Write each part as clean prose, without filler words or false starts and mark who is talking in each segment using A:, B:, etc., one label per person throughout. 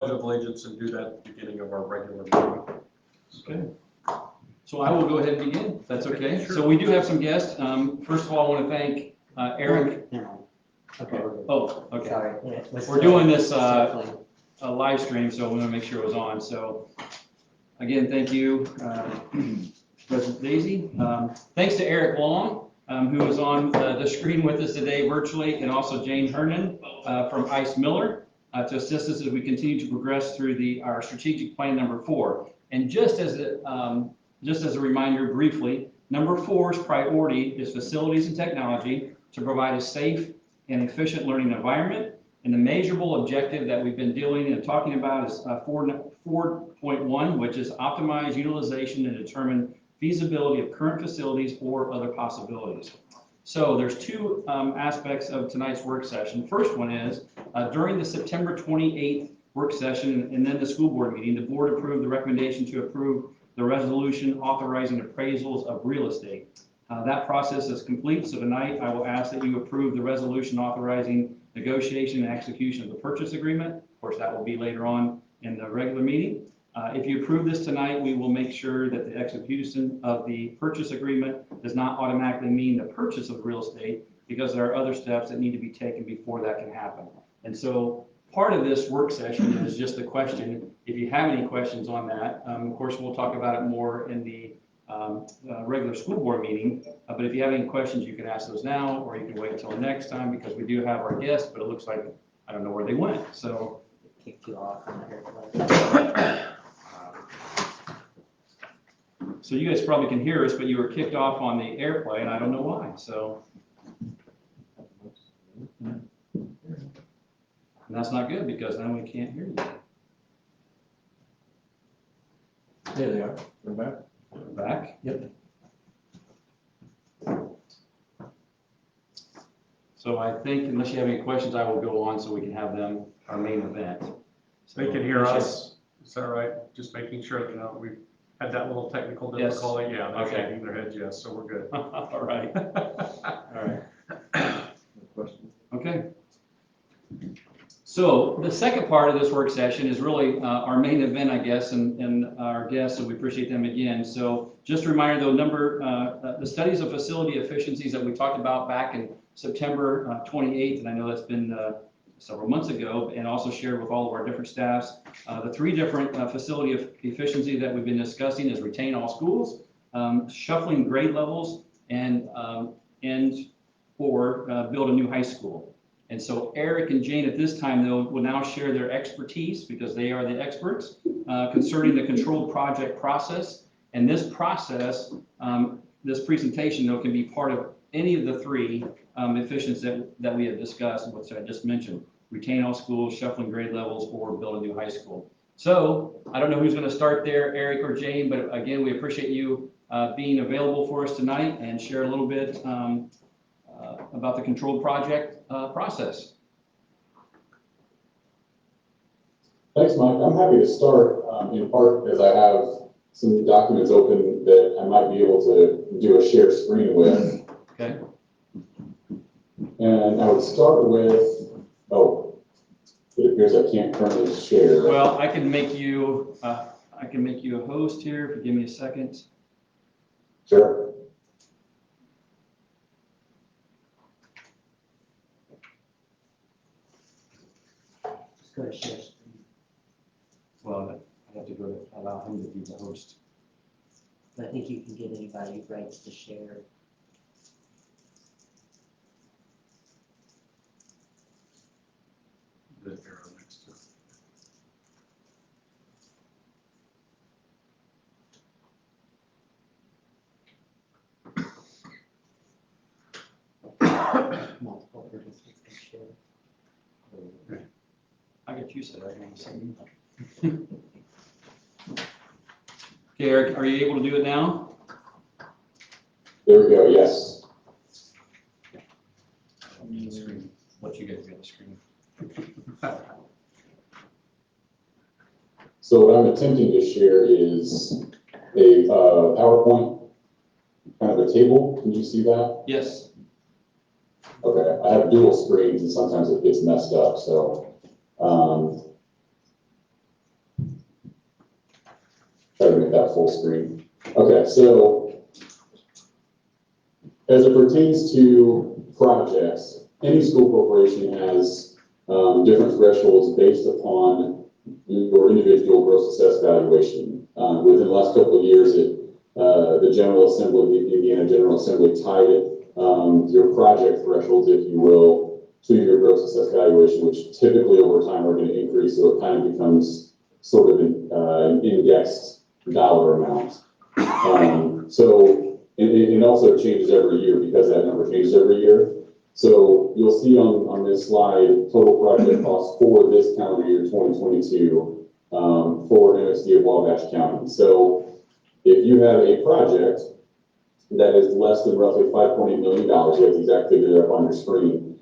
A: of allegiance and do that at the beginning of our regular meeting.
B: Okay. So I will go ahead and begin, if that's okay.
A: Sure.
B: So we do have some guests. First of all, I want to thank Eric.
C: No. Okay.
B: Oh, okay.
C: Sorry. Yeah,
B: We're doing this
C: Definitely.
B: a live stream, so we want to make sure it was on. So again, thank you, President Daisy. Thanks to Eric Long, who is on the screen with us today virtually, and also Jane Hernan from ICE Miller to assist us as we continue to progress through our strategic plan number 4. And just as a reminder briefly, number 4's priority is facilities and technology to provide a safe and efficient learning environment. And the measurable objective that we've been dealing and talking about is 4.1, which is optimize utilization and determine feasibility of current facilities or other possibilities. So there's two aspects of tonight's work session. First one is during the September 28th work session and then the school board meeting, the board approved the recommendation to approve the resolution authorizing appraisals of real estate. That process is complete, so tonight I will ask that you approve the resolution authorizing negotiation and execution of the purchase agreement. Of course, that will be later on in the regular meeting. If you approve this tonight, we will make sure that the execution of the purchase agreement does not automatically mean the purchase of real estate, because there are other steps that need to be taken before that can happen. And so part of this work session is just a question. If you have any questions on that, of course, we'll talk about it more in the regular school board meeting. But if you have any questions, you can ask those now, or you can wait until next time, because we do have our guests, but it looks like I don't know where they went. So
C: Kicked you off on the airplane.
B: So you guys probably can hear us, but you were kicked off on the airplane. I don't know why. So and that's not good, because then we can't hear you.
D: There they are. They're back.
B: Back?
D: Yep.
B: So I think unless you have any questions, I will go on so we can have them, our main event. So
A: They can hear us. Is that right? Just making sure that we've had that little technical
B: Yes.
A: difficulty. Yeah, they're
B: Okay.
A: shaking their heads, yes, so we're good.
B: All right. All right.
D: No question.
B: Okay. So the second part of this work session is really our main event, I guess, and our guests, so we appreciate them again. So just a reminder, though, the studies of facility efficiencies that we talked about back in September 28th, and I know that's been several months ago, and also shared with all of our different staffs. The 3 different facility efficiency that we've been discussing is retain all schools, shuffling grade levels, and or build a new high school. And so Eric and Jane at this time, though, will now share their expertise, because they are the experts, concerning the controlled project process. And this process, this presentation, though, can be part of any of the 3 efficiencies that we have discussed, which I just mentioned: retain all schools, shuffling grade levels, or build a new high school. So I don't know who's going to start there, Eric or Jane, but again, we appreciate you being available for us tonight and share a little bit about the controlled project process.
E: Thanks, Mike. I'm happy to start in part because I have some documents open that I might be able to do a share screen with.
B: Okay.
E: And I would start with, it appears I can't currently share.
B: Well, I can make you a host here if you give me a second.
E: Sure.
C: Just go to share screen.
B: Well, I have to go to allow him to be the host.
C: But I think you can get anybody who writes to share.
A: The arrow next to it.
C: Multiple participants can share.
B: I got you set up on the same. Okay, Eric, are you able to do it now?
E: There we go, yes.
B: Let you guys be on the screen.
E: So what I'm attempting to share is a PowerPoint, kind of a table. Can you see that?
B: Yes.
E: Okay, I have dual screens and sometimes it gets messed up, so try to make that full screen. Okay, so as it pertains to projects, any school corporation has different thresholds based upon your individual gross assessed valuation. Within the last couple of years, the General Assembly, the Indiana General Assembly, tied your project thresholds, if you will, to your gross assessed valuation, which typically over time are going to increase, so it kind of becomes sort of an indexed dollar amount. So it also changes every year because that number changes every year. So you'll see on this slide, total project costs for this calendar year, 2022, for MSD of Wabash County. So if you have a project that is less than roughly $5.8 million, you have the exact figure up on your screen,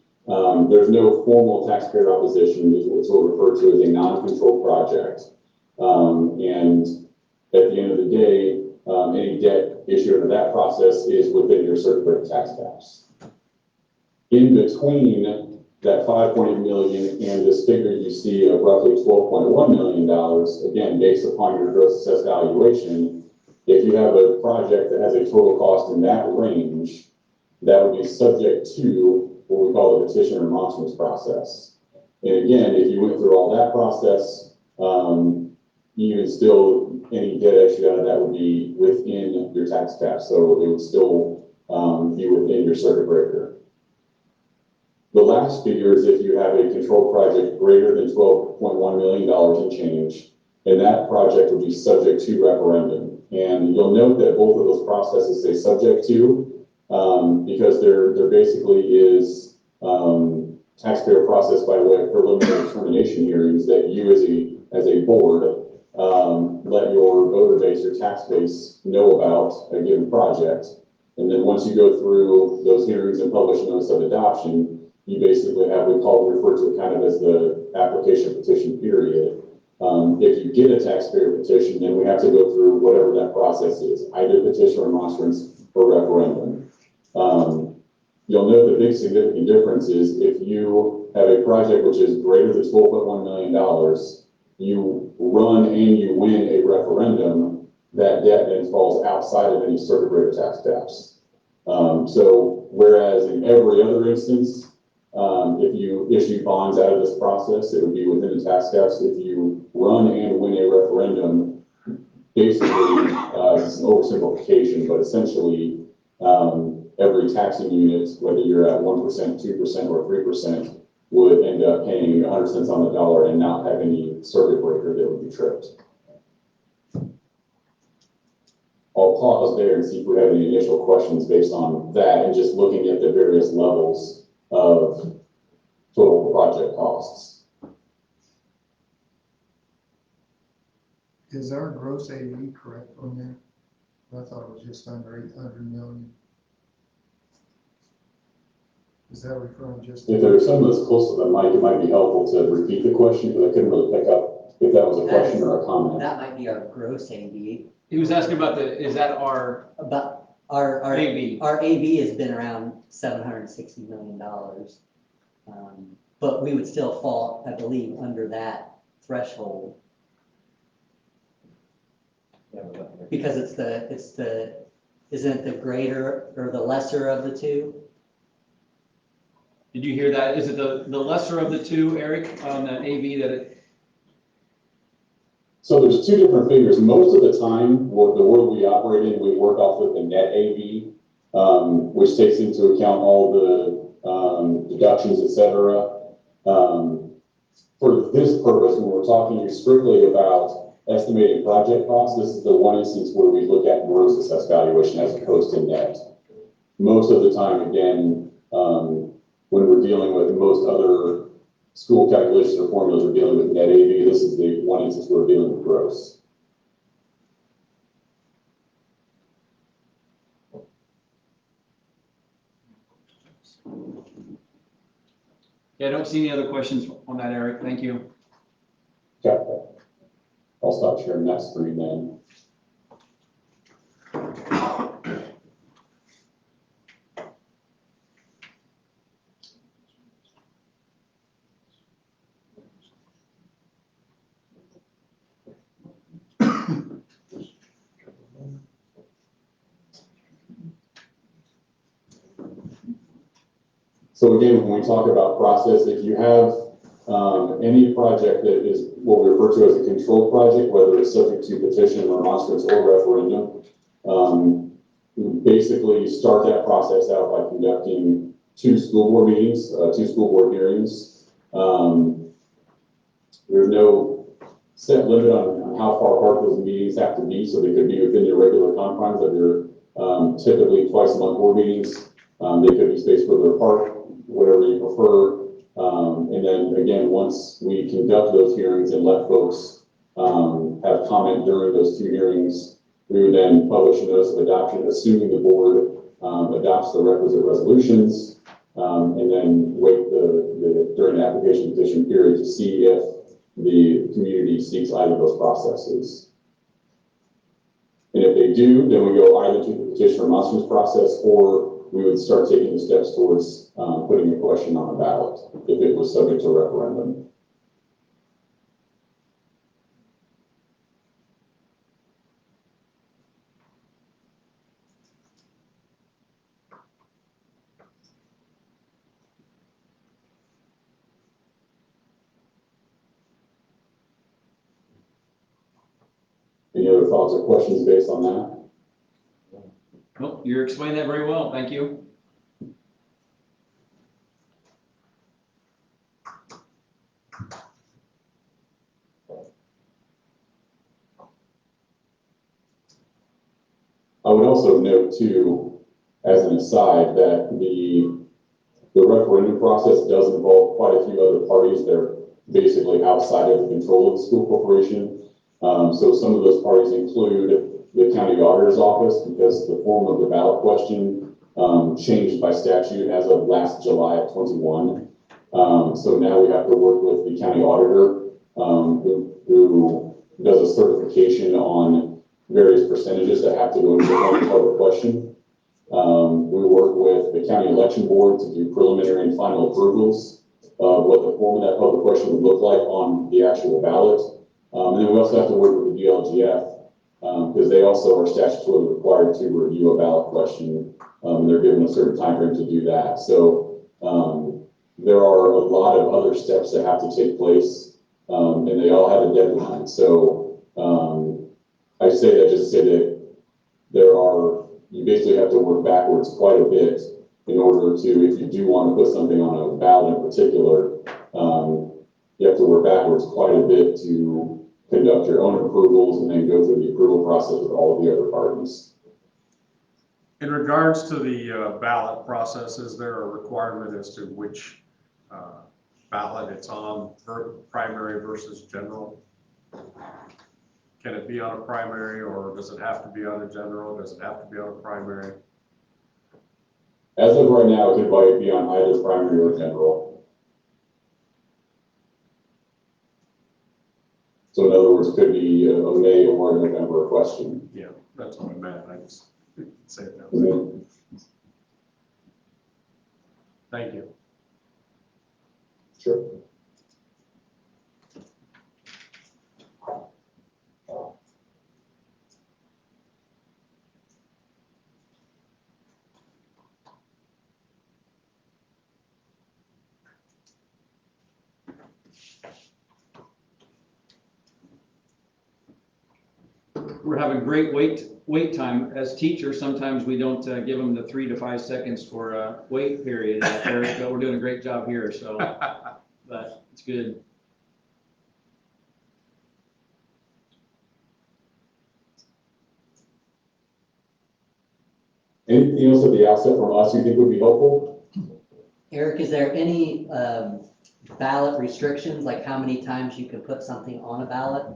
E: there's no formal taxpayer opposition. It's what we refer to as a non-controlled project. And at the end of the day, any debt issued under that process is within your circuit breaker tax caps. In between that $5.8 million and this figure you see of roughly $12.1 million, again, based upon your gross assessed valuation, if you have a project that has a total cost in that range, that would be subject to what we call the petition remonstrance process. And again, if you went through all that process, even still, any debt issued out of that would be within your tax cap. So it would still be within your circuit breaker. The last figure is if you have a controlled project greater than $12.1 million in change, and that project would be subject to referendum. And you'll note that both of those processes say subject to, because there basically is taxpayer process by way of preliminary determination hearings that you as a board let your voter base, your tax base, know about a given project. And then once you go through those hearings and publish notice of adoption, you basically have, we refer to it kind of as the application petition period. If you get a taxpayer petition, then we have to go through whatever that process is, either petition, remonstrance, or referendum. You'll note the big significant difference is if you have a project which is greater than $12.1 million, you run and you win a referendum, that debt then falls outside of any circuit breaker tax caps. So whereas in every other instance, if you issue bonds out of this process, it would be within the tax caps. If you run and win a referendum, basically, it's an oversimplification, but essentially, every taxing unit, whether you're at 1%, 2%, or 3%, would end up paying 100 cents on the dollar and not have any circuit breaker that would be tripped. I'll pause there and see if we have any initial questions based on that and just looking at the various levels of total project costs.
F: Is our gross AV correct on there? I thought it was just under 800 million. Is that referring just?
E: If there's someone that's close to the mic, it might be helpful to repeat the question because I couldn't really pick up if that was a question or a comment.
C: That might be our gross AV,
B: He was asking about is that our
C: but our
B: AV?
C: Our AV has been around $760 million. But we would still fall, I believe, under that threshold. Because isn't it the greater or the lesser of the two?
B: Did you hear that? Is it the lesser of the two, Eric, on the AV that it?
E: So there's two different figures. Most of the time, the world we operate in, we work off of the net AV, which takes into account all the deductions, et cetera. For this purpose, when we're talking strictly about estimating project costs, this is the one instance where we look at gross assessed valuation as opposed to net. Most of the time, again, when we're dealing with most other school calculations or formulas, we're dealing with net AV. This is the one instance where we're dealing with gross.
B: Yeah, I don't see any other questions on that, Eric. Thank you.
E: Okay. I'll stop sharing that screen then. So again, when we talk about process, if you have any project that is what we refer to as a controlled project, whether it's subject to petition, remonstrance, or referendum, we basically start that process out by conducting two school board meetings, two school board hearings. There's no set limit on how far apart those meetings have to be, so they could be within your regular confines of your typically twice a month board meetings. They could be spaced further apart, whatever you prefer. And then again, once we conduct those hearings and let folks have comment during those two hearings, we would then publish a notice of adoption, assuming the board adopts the requisite resolutions, and then wait during the application petition period to see if the community seeks either of those processes. And if they do, then we go either to the petition or remonstrance process, or we would start taking the steps towards putting a question on a ballot if it was subject to referendum. Any other thoughts or questions based on that?
B: Nope, you explained that very well. Thank you.
E: I would also note too, as an aside, that the referendum process does involve quite a few other parties that are basically outside of the control of the school corporation. So some of those parties include the county auditor's office, because the form of the ballot question changed by statute as of last July of 21. So now we have to work with the county auditor, who does a certification on various percentages that have to go into the public question. We work with the county election board to do preliminary and final approvals of what the form of that public question would look like on the actual ballot. And then we also have to work with the DLGF, because they also are statutorily required to review a ballot question. They're given a certain time frame to do that. So there are a lot of other steps that have to take place, and they all have a deadline. So I say that just to say that you basically have to work backwards quite a bit in order to, if you do want to put something on a ballot in particular, you have to work backwards quite a bit to conduct your own approvals and then go through the approval process with all of the other parties.
A: In regards to the ballot process, is there a requirement as to which ballot it's on, primary versus general? Can it be on a primary, or does it have to be on a general? Does it have to be on a primary?
E: As of right now, it could be on either primary or general. So in other words, it could be a May or a November question.
A: Yeah, that's what I meant. I just didn't say it that way. Thank you.
E: Sure.
B: We're having great wait time. As teachers, sometimes we don't give them the 3 to 5 seconds for a wait period, Eric, but we're doing a great job here, so but it's good.
E: Anything else at the outset from us you think would be helpful?
C: Eric, is there any ballot restrictions, like how many times you can put something on a ballot?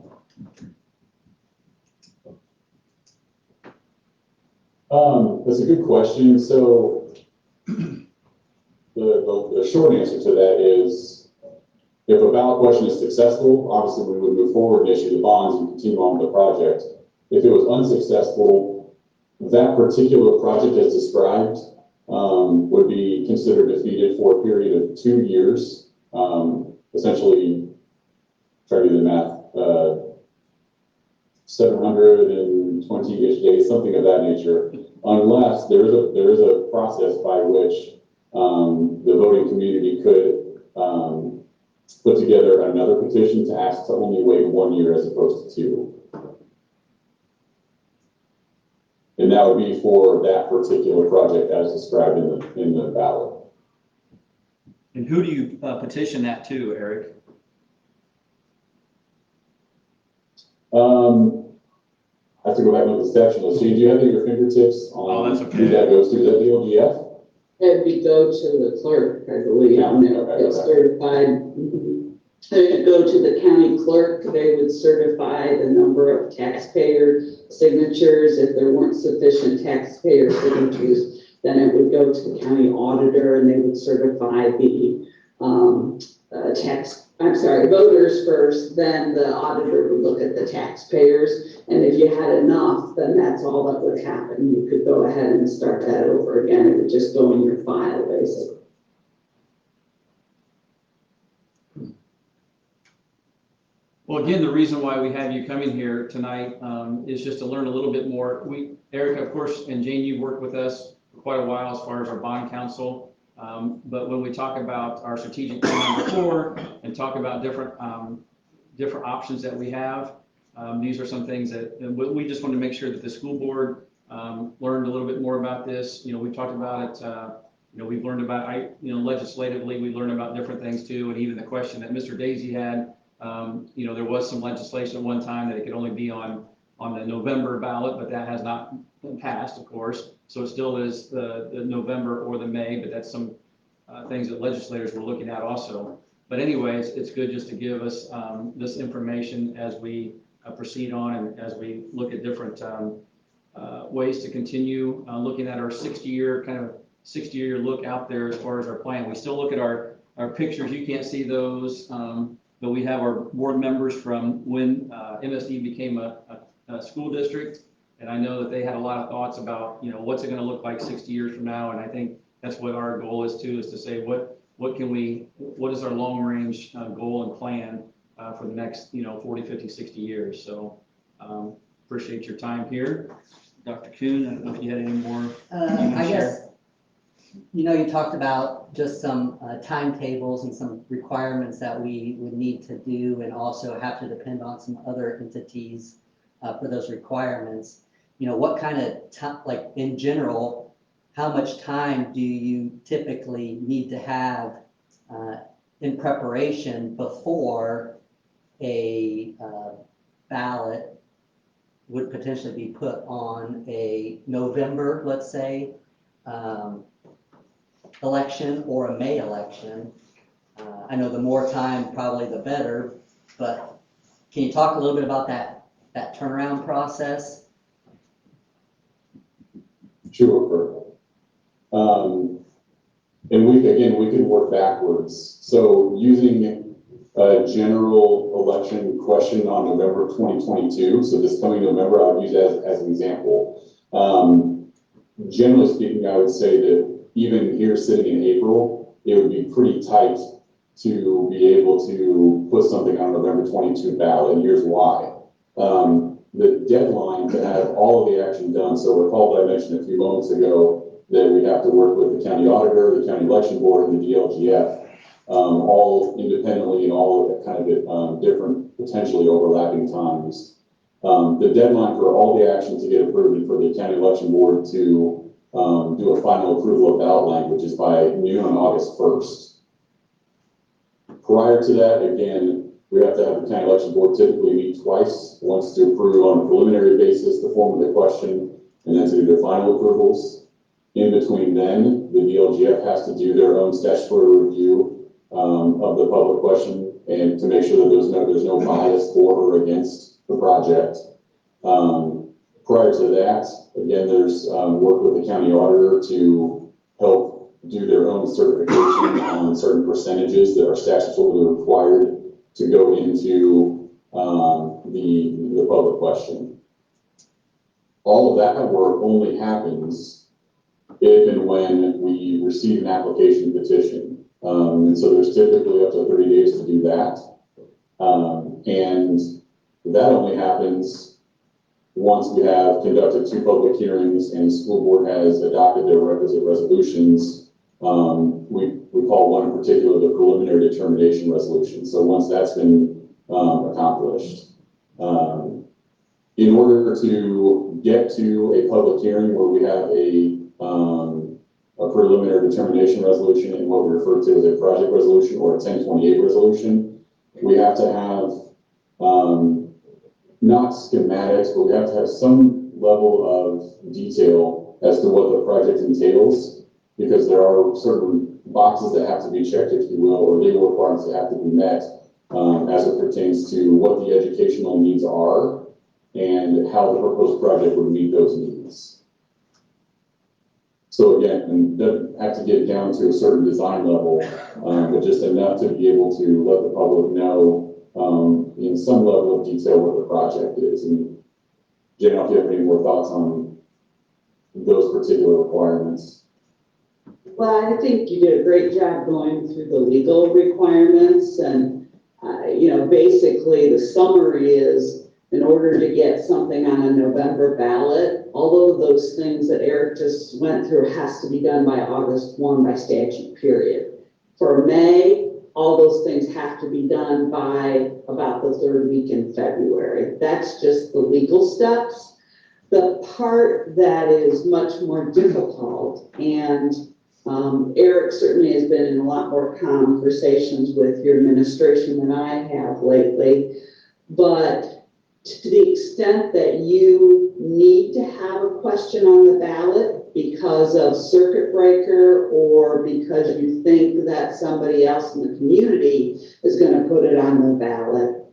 E: That's a good question. So the short answer to that is, if a ballot question is successful, obviously we would move forward and issue the bonds and continue on with the project. If it was unsuccessful, that particular project as described would be considered defeated for a period of 2 years. Essentially, try to do the math, 720-ish days, something of that nature, unless there is a process by which the voting community could, put together another petition to ask to only wait 1 year as opposed to 2. And that would be for that particular project as described in the ballot.
B: And who do you petition that to, Eric?
E: I have to go back and look at the statute. Let's see, do you have it at your fingertips on
B: Oh, that's okay.
E: who that goes to? Is that the OGF?
G: It'd be go to the clerk, I believe,
E: Yeah,
G: and they'll
E: okay,
G: get
E: okay.
G: certified. They'd go to the county clerk, they would certify the number of taxpayer signatures. If there weren't sufficient taxpayer signatures, then it would go to the county auditor and they would certify the, voters first, then the auditor would look at the taxpayers. And if you had enough, then that's all that would happen. You could go ahead and start that over again. It would just go in your file, basically.
B: Well, again, the reason why we have you coming here tonight is just to learn a little bit more. Eric, of course, and Jane, you've worked with us for quite a while as far as our bond council. But when we talk about our strategic plan number 4 and talk about different options that we have, these are some things that we just want to make sure that the school board learned a little bit more about this. You know, we talked about it. We've learned about, legislatively, we learned about different things too. And even the question that Mr. Daisy had, there was some legislation at one time that it could only be on the November ballot, but that has not been passed, of course. So it still is the November or the May, but that's some things that legislators were looking at also. But anyways, it's good just to give us this information as we proceed on and as we look at different ways to continue looking at our 60-year look out there as far as our plan. We still look at our pictures. You can't see those, but we have our board members from when MSD became a school district. And I know that they had a lot of thoughts about, what's it going to look like 60 years from now. And I think that's what our goal is too, is to say, what is our long range goal and plan for the next, 40, 50, 60 years. So appreciate your time here. Dr. Kuhn, I don't know if you had any more.
C: I guess, you talked about just some timetables and some requirements that we would need to do and also have to depend on some other entities for those requirements. What kind of time, like in general, how much time do you typically need to have in preparation before a ballot would potentially be put on a November, let's say, election or a May election? I know the more time, probably the better, but can you talk a little bit about that turnaround process?
E: Sure. And we can work backwards. So using a general election question on November 2022, so this coming November, I would use as an example. Generally speaking, I would say that even here sitting in April, it would be pretty tight to be able to put something on November 22 ballot, and here's why. The deadline to have all of the action done, so recall that I mentioned a few moments ago that we have to work with the county auditor, the county election board, and the DLGF, all independently and all kind of at different, potentially overlapping times. The deadline for all the action to get approved and for the county election board to do a final approval of ballot language is by noon on August 1st. Prior to that, again, we have to have the county election board typically meet twice, once to approve on a preliminary basis the form of the question, and then to do their final approvals. In between then, the DLGF has to do their own statutory review of the public question and to make sure that there's no bias for or against the project. Prior to that, again, there's work with the county auditor to help do their own certification on certain percentages that are statutorily required to go into the public question. All of that work only happens if and when we receive an application petition. And so there's typically up to 30 days to do that. And that only happens once we have conducted 2 public hearings and the school board has adopted their requisite resolutions we call one in particular the preliminary determination resolution. So once that's been accomplished, in order to get to a public hearing where we have a preliminary determination resolution and what we refer to as a project resolution or a 1028 resolution, we have to have not schematics, but we have to have some level of detail as to what the project entails, because there are certain boxes that have to be checked, if you will, or legal requirements that have to be met as it pertains to what the educational needs are and how the proposed project would meet those needs. So again, and doesn't have to get down to a certain design level, but just enough to be able to let the public know in some level of detail what the project is. And Jen, if you have any more thoughts on those particular requirements.
G: Well, I think you did a great job going through the legal requirements, and, basically the summary is, in order to get something on a November ballot, all of those things that Eric just went through has to be done by August 1 by statute, period. For May, all those things have to be done by about the third week in February. That's just the legal steps. The part that is much more difficult, and Eric certainly has been in a lot more conversations with your administration than I have lately, but to the extent that you need to have a question on the ballot because of circuit breaker or because you think that somebody else in the community is going to put it on the ballot,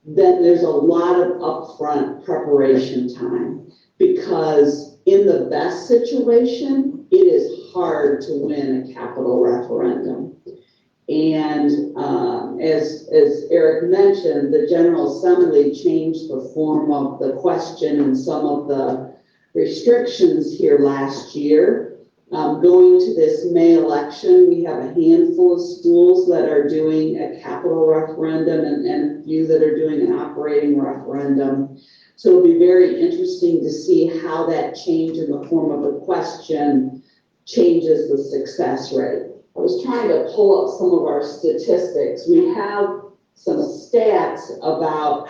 G: then there's a lot of upfront preparation time, because in the best situation, it is hard to win a capital referendum. And as Eric mentioned, the General Assembly changed the form of the question and some of the restrictions here last year. Going to this May election, we have a handful of schools that are doing a capital referendum and a few that are doing an operating referendum. So it'll be very interesting to see how that change in the form of a question changes the success rate. I was trying to pull up some of our statistics. We have some stats about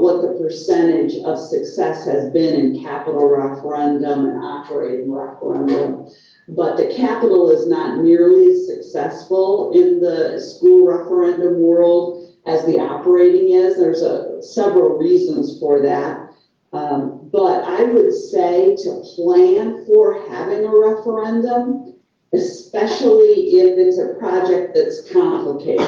G: what the percentage of success has been in capital referendum and operating referendum. But the capital is not nearly as successful in the school referendum world as the operating is. There's several reasons for that. But I would say to plan for having a referendum, especially if it's a project that's complicated,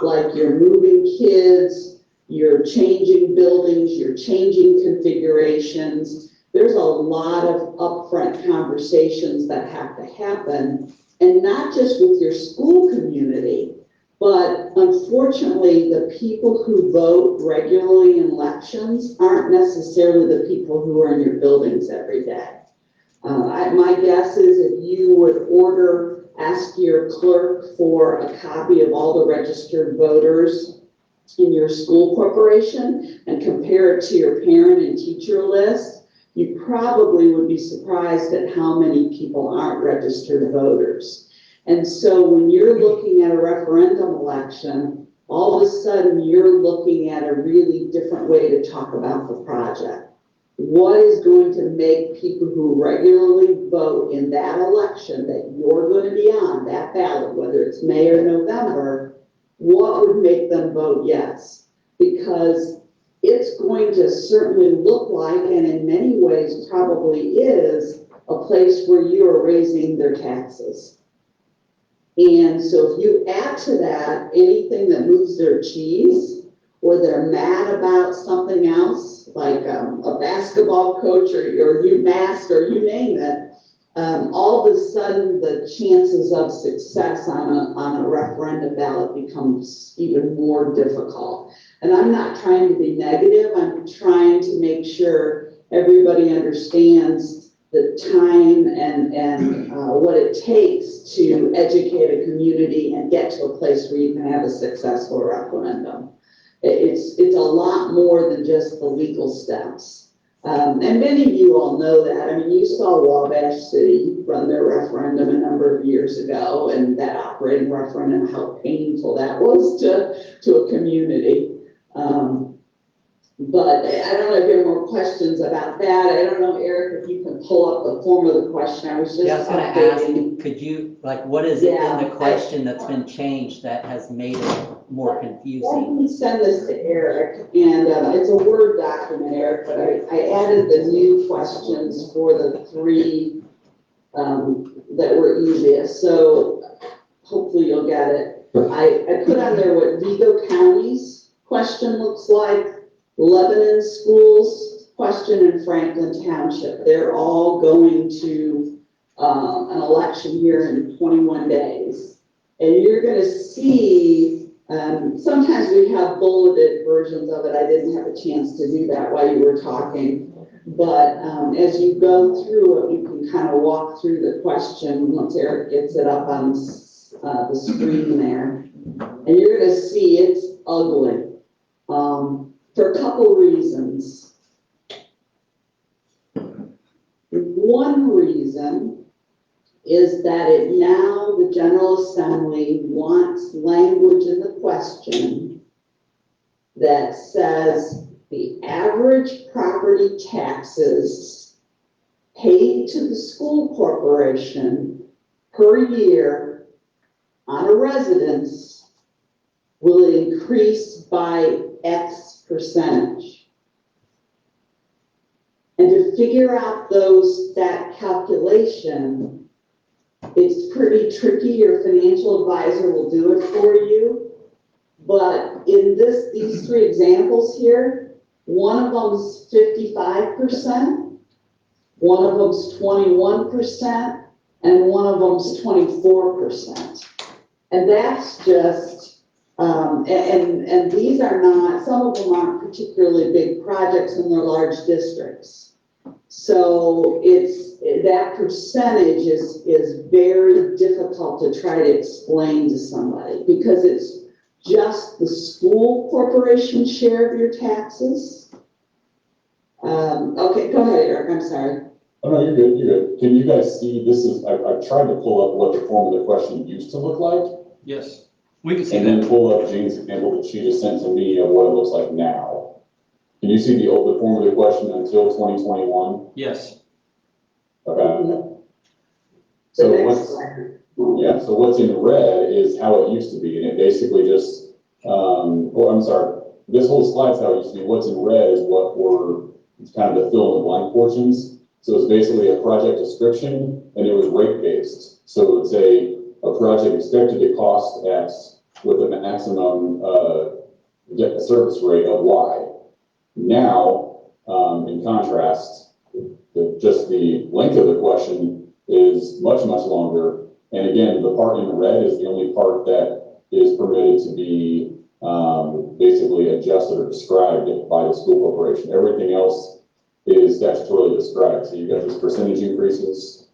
G: like you're moving kids, you're changing buildings, you're changing configurations. There's a lot of upfront conversations that have to happen, and not just with your school community, but unfortunately, the people who vote regularly in elections aren't necessarily the people who are in your buildings every day. My guess is if you would ask your clerk for a copy of all the registered voters in your school corporation and compare it to your parent and teacher list, you probably would be surprised at how many people aren't registered voters. And so when you're looking at a referendum election, all of a sudden you're looking at a really different way to talk about the project. What is going to make people who regularly vote in that election that you're going to be on, that ballot, whether it's May or November, what would make them vote yes? Because it's going to certainly look like, and in many ways probably is, a place where you are raising their taxes. And so if you add to that anything that moves their cheese, or they're mad about something else, like a basketball coach or UMass or you name it, all of a sudden the chances of success on a referendum ballot becomes even more difficult. And I'm not trying to be negative, I'm trying to make sure everybody understands the time and what it takes to educate a community and get to a place where you can have a successful referendum. It's a lot more than just the legal steps. And many of you all know that. I mean, you saw Wabash City run their referendum a number of years ago, and that operating referendum, how painful that was to a community. But I don't know if you have more questions about that. I don't know, Eric, if you can pull up the form of the question. I was just
C: Yeah, I was gonna
G: updating.
C: ask, could you, like, what is it in
G: Yeah,
C: the question that's been changed that has made it more
G: Let
C: confusing?
G: me send this to Eric, and it's a Word document, Eric, but I added the new questions for the three that were easiest, so hopefully you'll get it. I put on there what Vigo County's question looks like, Lebanon Schools question, and Franklin Township. They're all going to an election here in 21 days. And you're gonna see, sometimes we have bulleted versions of it. I didn't have a chance to do that while you were talking. But as you go through it, you can kind of walk through the question once Eric gets it up on the screen there. And you're gonna see it's ugly for a couple reasons. One reason is that the General Assembly wants language in the question that says the average property taxes paid to the school corporation per year on a residence will increase by X percentage. And to figure out that calculation, it's pretty tricky. Your financial advisor will do it for you. But in these three examples here, one of them's 55%, one of them's 21%, and one of them's 24%. And that's just, and these are not, some of them aren't particularly big projects in their large districts. So that percentage is very difficult to try to explain to somebody because it's just the school corporation share of your taxes. Okay, go ahead, Eric, I'm sorry.
E: Oh, no, you're good, you're good. Can you guys see, I've tried to pull up what the form of the question used to look like,
B: Yes, we can see
E: and
B: that.
E: then pull up Jane's example that she just sent to me of what it looks like now. Can you see the form of the question until 2021?
B: Yes.
E: Okay.
G: The
E: So
G: next slide.
E: so what's in red is how it used to be, and it basically just, this whole slide's how it used to be. What's in red is it's kind of the fill in the blank portions. So it's basically a project description, and it was rate based. So it's a project expected to cost X with a maximum debt service rate of Y. Now, in contrast, just the length of the question is much, much longer. And again, the part in red is the only part that is permitted to be basically adjusted or described by the school corporation. Everything else is statutorily described. So you've got these percentage increases,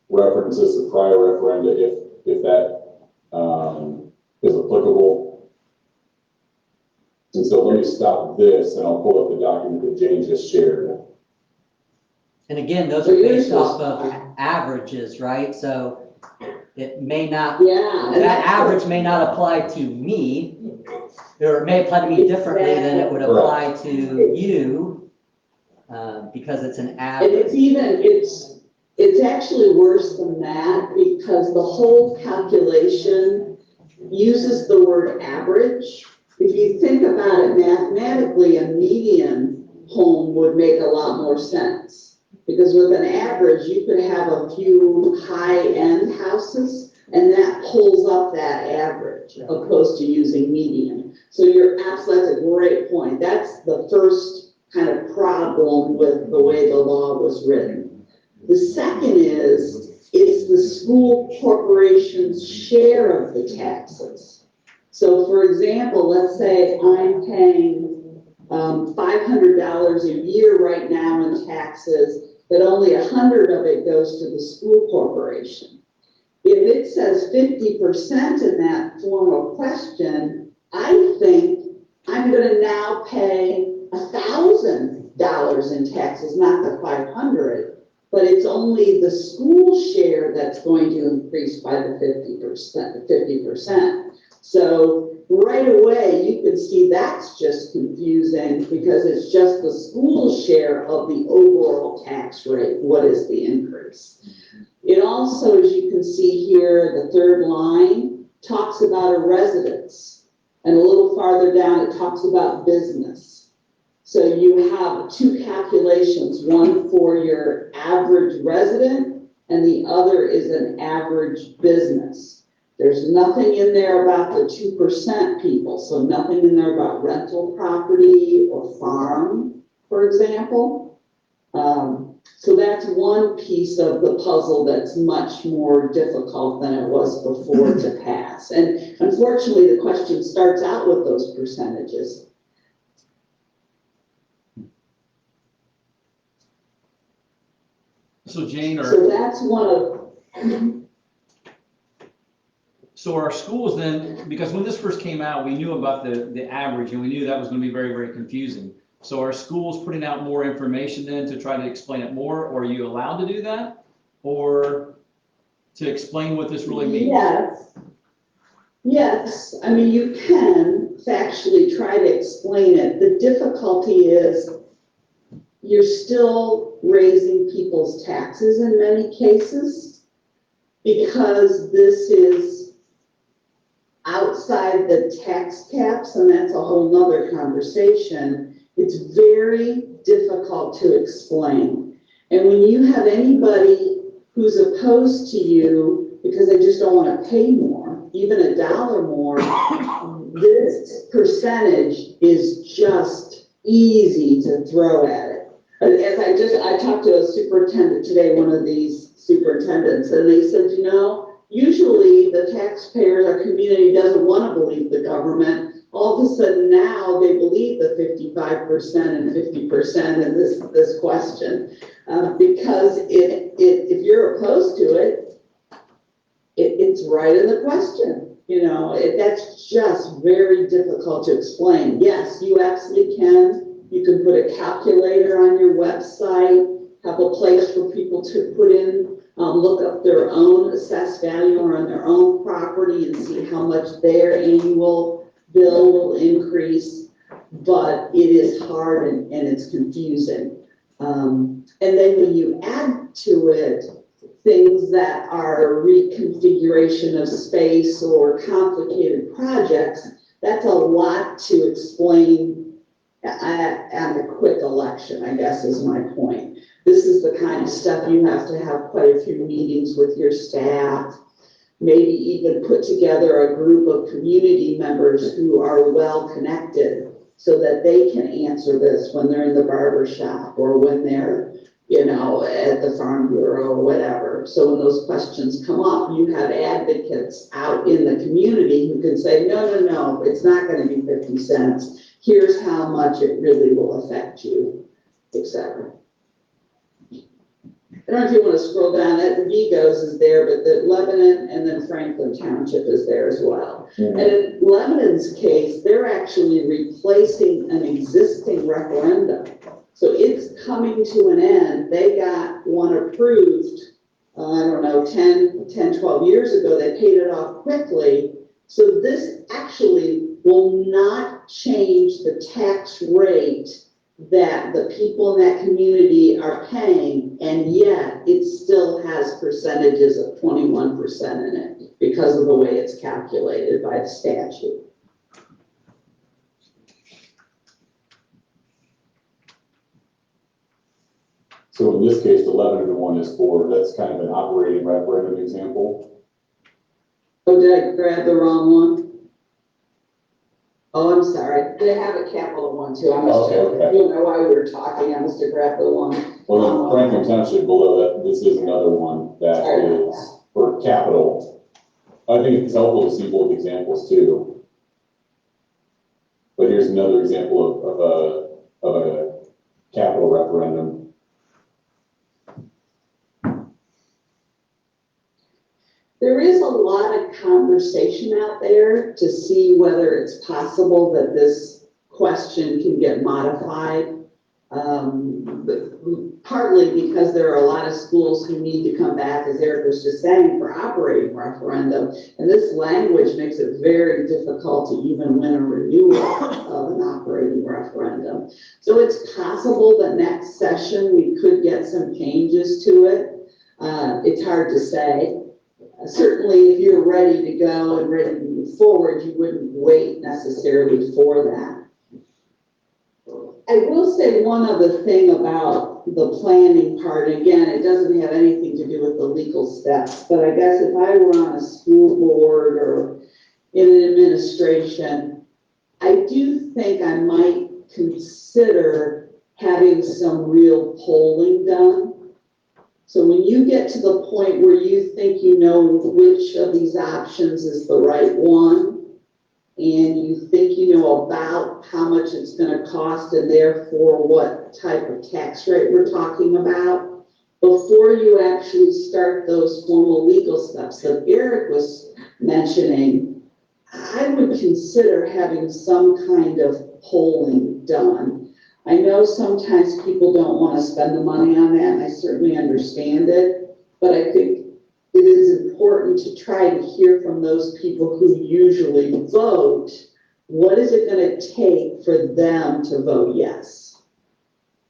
E: references to prior referenda if that is applicable. And so let me stop this and I'll pull up the document that Jane just shared.
C: And again, those are based off of averages, right? So it may not,
G: Yeah.
C: that average may not apply to me, or it may apply to me differently than it would apply to you, because it's an
G: And
C: average.
G: it's actually worse than that because the whole calculation uses the word average. If you think about it mathematically, a median home would make a lot more sense. Because with an average, you could have a few high-end houses and that pulls up that average opposed to using median. So that's a great point. That's the first kind of problem with the way the law was written. The second is, it's the school corporation's share of the taxes. So for example, let's say I'm paying $500 a year right now in taxes, but only 100 of it goes to the school corporation. If it says 50% in that formal question, I think I'm I'm gonna now pay $1,000 in taxes, not the 500, but it's only the school share that's going to increase by the 50%. So right away, you can see that's just confusing because it's just the school share of the overall tax rate. What is the increase? It also, as you can see here, the third line talks about a residence. And a little farther down, it talks about business. So you have two calculations, one for your average resident and the other is an average business. There's nothing in there about the 2% people, so nothing in there about rental property or farm, for example. So that's one piece of the puzzle that's much more difficult than it was before to pass. And unfortunately, the question starts out with those percentages.
B: So Jane,
G: So that's one of,
B: so our schools then, because when this first came out, we knew about the average and we knew that was going to be very, very confusing. So are schools putting out more information then to try to explain it more, or are you allowed to do that? Or to explain what this really means?
G: Yes, I mean, you can factually try to explain it. The difficulty is you're still raising people's taxes in many cases because this is outside the tax caps, and that's a whole nother conversation. It's very difficult to explain. And when you have anybody who's opposed to you because they just don't want to pay more, even $1 more, this percentage is just easy to throw at it. As I talked to a superintendent today, one of these superintendents, and they said, you know, usually the taxpayers, our community doesn't want to believe the government. All of a sudden now they believe the 55% and 50% in this question, because if you're opposed to it, it's right in the question. You know, that's just very difficult to explain. Yes, you absolutely can. You can put a calculator on your website, have a place for people to put in, look up their own assessed value or on their own property and see how much their annual bill will increase, but it is hard and it's confusing. And then when you add to it things that are reconfiguration of space or complicated projects, that's a lot to explain at a quick election, I guess is my point. This is the kind of stuff you have to have quite a few meetings with your staff, maybe even put together a group of community members who are well connected so that they can answer this when they're in the barber shop or when they're, you know, at the farm bureau or whatever. So when those questions come up, you have advocates out in the community who can say, no, it's not going to be 50 cents. Here's how much it really will affect you, etc. I don't know if you want to scroll down, that Vigos is there, but the Lebanon and then Franklin Township is there as well.
E: Mm-hmm.
G: And in Lebanon's case, they're actually replacing an existing referendum. So it's coming to an end. They got one approved, I don't know, 10, 12 years ago. They paid it off quickly. So this actually will not change the tax rate that the people in that community are paying, and yet it still has percentages of 21% in it because of the way it's calculated by the statute.
E: So in this case, the Lebanon one is that's kind of an operating referendum example.
G: Oh, did I grab the wrong one? Oh, I'm sorry. They have a capital one too. I must have,
E: Okay.
G: you know, while we were talking, I must have grabbed the one.
E: Well, then Franklin Township below that, this is another one that is for capital. I think it's helpful to see both examples too. But here's another example of a capital referendum.
G: There is a lot of conversation out there to see whether it's possible that this question can get modified. But partly because there are a lot of schools who need to come back, as Eric was just saying, for operating referendum. And this language makes it very difficult to even win a renewal of an operating referendum. So it's possible that next session we could get some changes to it. It's hard to say. Certainly, if you're ready to go and ready to move forward, you wouldn't wait necessarily for that. I will say one other thing about the planning part. Again, it doesn't have anything to do with the legal steps, but I guess if I were on a school board or in an administration, I do think I might consider having some real polling done. So when you get to the point where you think you know which of these options is the right one, and you think you know about how much it's going to cost and therefore what type of tax rate we're talking about, before you actually start those formal legal steps that Eric was mentioning, I would consider having some kind of polling done. I know sometimes people don't want to spend the money on that, and I certainly understand it, but I think it is important to try to hear from those people who usually vote, what is it going to take for them to vote yes?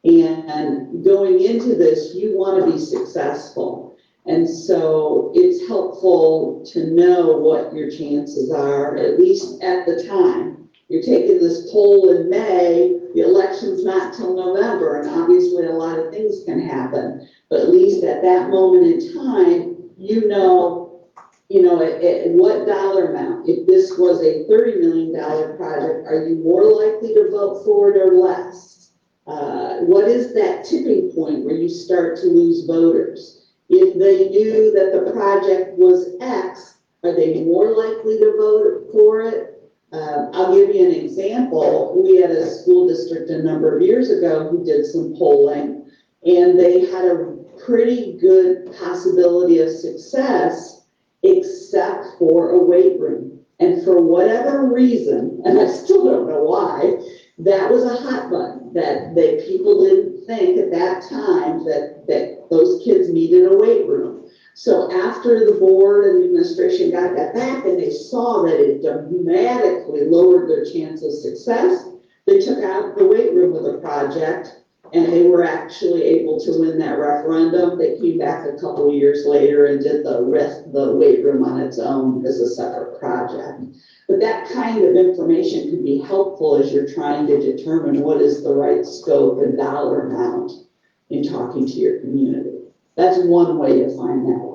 G: And going into this, you want to be successful. And so it's helpful to know what your chances are, at least at the time. You're taking this poll in May, the election's not till November, and obviously a lot of things can happen. But at least at that moment in time, you know, at what dollar amount. If this was a $30 million project, are you more likely to vote for it or less? What is that tipping point where you start to lose voters? If they knew that the project was X, are they more likely to vote for it? I'll give you an example. We had a school district a number of years ago who did some polling, and they had a pretty good possibility of success, except for a weight room. And for whatever reason, and I still don't know why, that was a hot button, that people didn't think at that time that those kids needed a weight room. So after the board and the administration got that back and they saw that it dramatically lowered their chance of success, they took out the weight room of the project, and they were actually able to win that referendum. They came back a couple of years later and did the weight room on its own as a separate project. But that kind of information could be helpful as you're trying to determine what is the right scope and dollar amount in talking to your community. That's one way to find that out.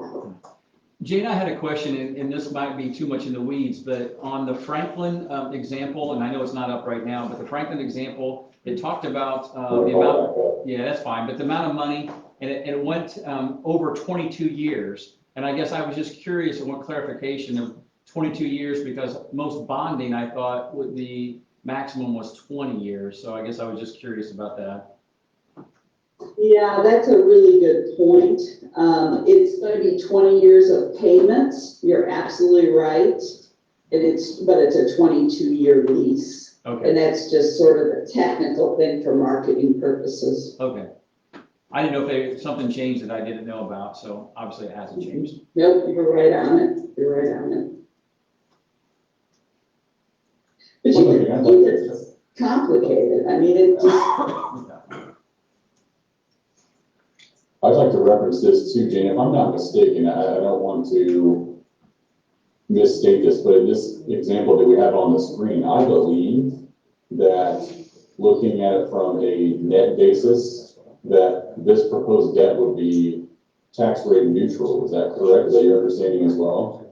B: Jane, I had a question, and this might be too much in the weeds, but on the Franklin example, and I know it's not up right now, but the Franklin example, it talked about the amount, yeah, that's fine, but the amount of money, and it went over 22 years. And I guess I was just curious and want clarification of 22 years, because most bonding, I thought, the maximum was 20 years. So I guess I was just curious about that.
G: Yeah, that's a really good point. It's going to be 20 years of payments. You're absolutely right. But it's a 22-year lease.
B: Okay.
G: And that's just sort of a technical thing for marketing purposes.
B: Okay. I didn't know if something changed that I didn't know about, so obviously it hasn't changed.
G: Nope, you're right on it. You're right on it. But it's complicated. I mean, it just...
E: I'd like to reference this too, Jane, if I'm not mistaken, I don't want to misstate this, but in this example that we have on the screen, I believe that looking at it from a net basis, that this proposed debt would be tax rate neutral. Is that correct? Is that your understanding as well?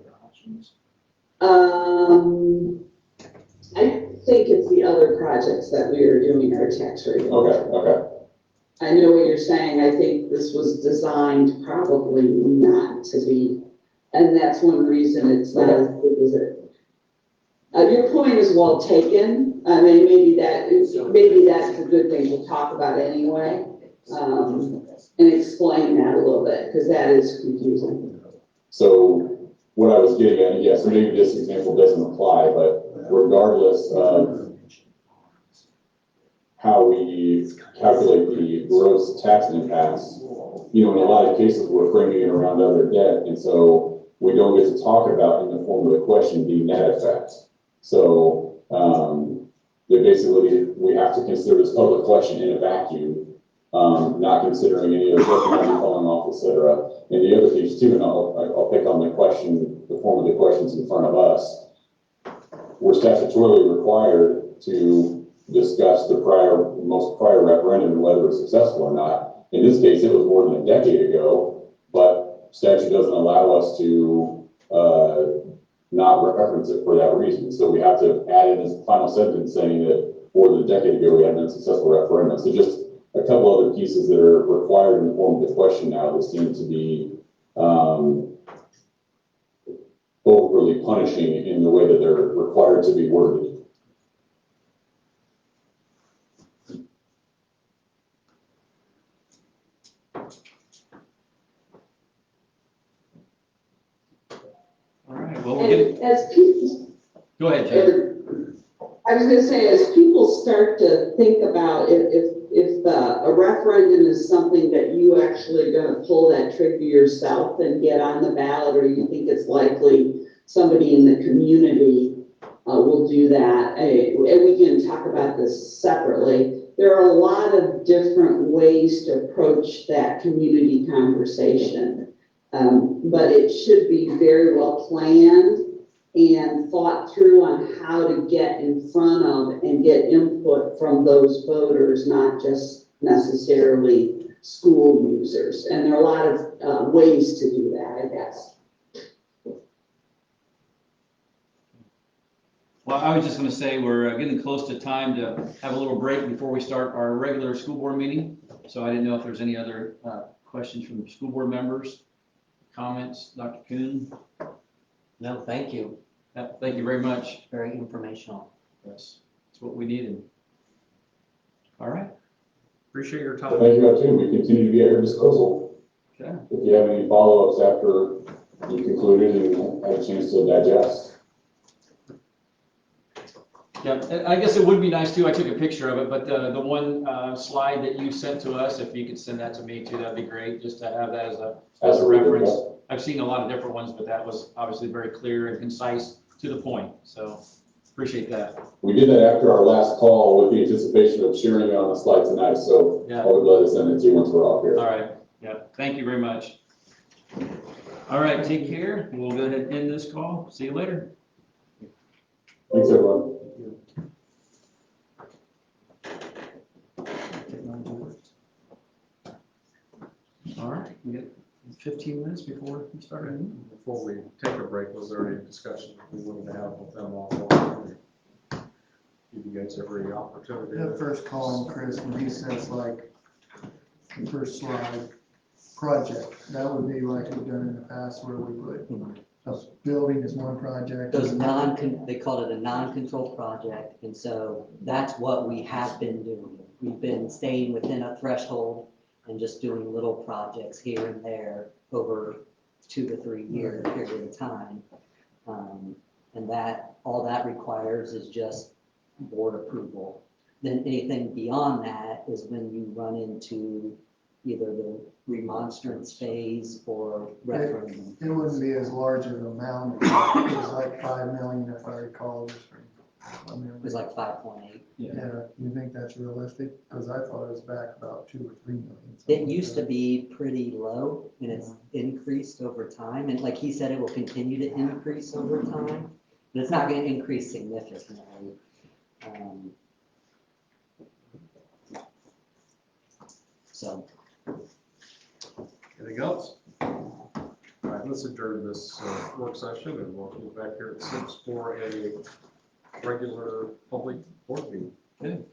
G: I think it's the other projects that we are doing our tax rate.
E: Okay.
G: I know what you're saying. I think this was designed probably not to be, and that's one reason it's not as good as it. Your point is well taken. I mean, maybe that's a good thing to talk about anyway, and explain that a little bit, because that is confusing.
E: So what I was getting at, yes, maybe this example doesn't apply, but regardless of how we calculate the gross tax impacts. You know, in a lot of cases, we're framing it around other debt, and so we don't get to talk about in the form of the question the net effect. So, they basically, we have to consider this public question in a vacuum, not considering any of the technology falling off, et cetera. And the other piece too, and I'll pick on the question, the form of the questions in front of us. We're statutorily required to discuss the most prior referendum and whether it's successful or not. In this case, it was more than a decade ago, but statute doesn't allow us to not reference it for that reason. So we have to add in this final sentence saying that more than a decade ago, we had an unsuccessful referendum. So just a couple other pieces that are required in the form of the question now that seem to be overly punishing in the way that they're required to be worded.
B: All right, well, we'll get it.
G: And as people,
B: Go ahead, Jay.
G: I was gonna say, as people start to think about if a referendum is something that you actually are gonna pull that trigger yourself and get on the ballot, or you think it's likely somebody in the community will do that, and we can talk about this separately. There are a lot of different ways to approach that community conversation, but it should be very well planned and thought through on how to get in front of and get input from those voters, not just necessarily school users. And there are a lot of ways to do that, I guess.
B: Well, I was just going to say we're getting close to time to have a little break before we start our regular school board meeting. So I didn't know if there's any other questions from school board members, comments, Dr. Kuhn?
C: No, thank you.
B: Thank you very much.
C: Very informational.
B: That's what we needed. All right.
A: Appreciate your
E: So
A: time.
E: thank you, too. We continue to be at your disposal.
B: Okay.
E: If you have any follow-ups after you concluded and had a chance to digest.
B: Yeah, and I guess it would be nice too, I took a picture of it, but the one slide that you sent to us, if you could send that to me too, that'd be great, just to have that as a
E: Absolutely.
B: reference. I've seen a lot of different ones, but that was obviously very clear and concise to the point, so appreciate that.
E: We did that after our last call with the anticipation of sharing it on the slide tonight, so
B: Yeah.
E: I would love to send it to you once we're off here.
B: All right, yeah, thank you very much. All right, take care, we'll go ahead and end this call, see you later.
E: Thanks, everyone.
B: All right, we got 15 minutes before we start.
A: Before we take a break, was there any discussion we wanted to have with them offline? Give you guys every opportunity.
F: The first column, Chris, when he says like, the first slide, project, that would be like we've done in the past where we put a building is one project.
C: Those they called it a non-control project, and so that's what we have been doing. We've been staying within a threshold and just doing little projects here and there over 2 to 3 year period of time. And that, all that requires is just board approval. Then anything beyond that is when you run into either the remonstrance phase or referendum.
F: It wouldn't be as large of an amount, it was like 5 million if I recall, just from my memory.
C: It was like 5.8.
F: Yeah, you think that's realistic? Because I thought it was back about 2 or 3 million.
C: It used to be pretty low and it's increased over time. And like he said, it will continue to increase over time, but it's not going to increase significantly. So.
A: Anything else? All right, let's adjourn this work session and we'll be back here at 6 for a regular public board meeting.
B: Good.